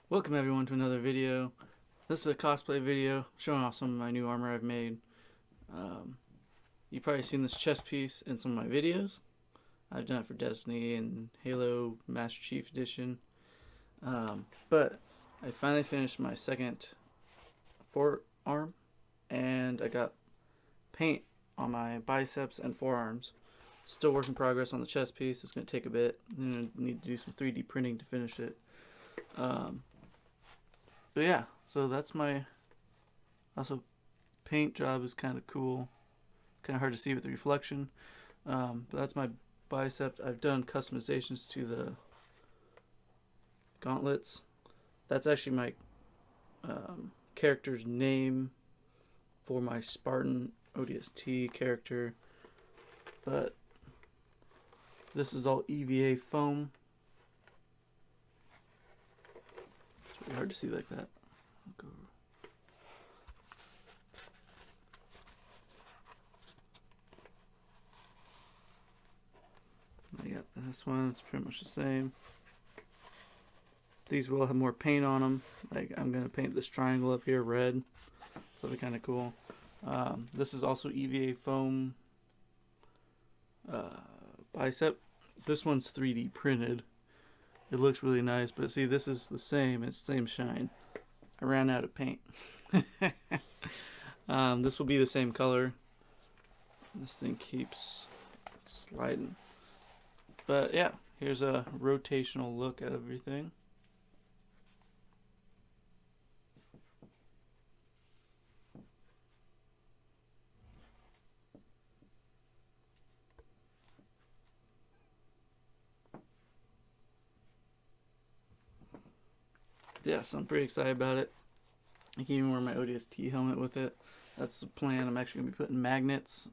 Welcome everyone to another video. This is a cosplay video showing off some of my new armor I've made. You've probably seen this chest piece in some of my videos. I've done it for Destiny and Halo Master Chief Edition. But I finally finished my second forearm, and I got paint on my biceps and forearms. Still work in progress on the chest piece. It's going to take a bit. I'm going to need to do some 3D printing to finish it. But yeah, so that's my also paint job is kind of cool. Kind of hard to see with the reflection. But that's my bicep. I've done customizations to the gauntlets. That's actually my character's name for my Spartan O.D.S.T character. But this is all EVA foam. It's really hard to see like that. I got this one. It's pretty much the same. These will have more paint on them. Like I'm gonna paint this triangle up here red. That'll be kind of cool. This is also EVA foam bicep. This one's 3D printed. It looks really nice, but see, this is the same. It's the same shine. I ran out of paint. This will be the same color. This thing keeps sliding. But yeah, here's a rotational look at everything. Yeah, so I'm pretty excited about it. I can even wear my O.D.S.T helmet with it. That's the plan. I'm actually going to be putting magnets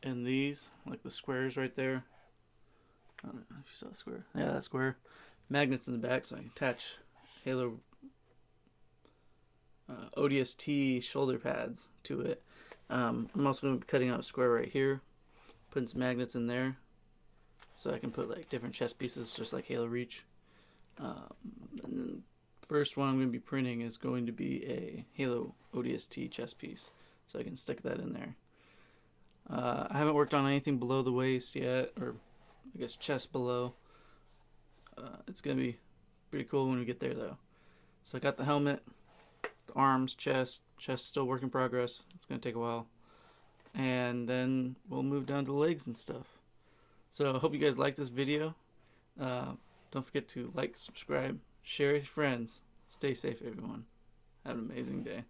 in these, like the squares right there. I don't know if you saw the square. Yeah, that square. Magnets in the back so I can attach Halo O.D.S.T shoulder pads to it. I'm also going to be cutting out a square right here, putting some magnets in there so I can put like different chest pieces just like Halo Reach. And then first one I'm going to be printing is going to be a Halo O.D.S.T chest piece, so I can stick that in there. I haven't worked on anything below the waist yet, or I guess chest below. It's going to be pretty cool when we get there though. So I got the helmet, the arms, chest still work in progress. It's going to take a while. And then we'll move down to the legs and stuff. So I hope you guys like this video. Don't forget to like, subscribe, share with your friends. Stay safe, everyone. Have an amazing day.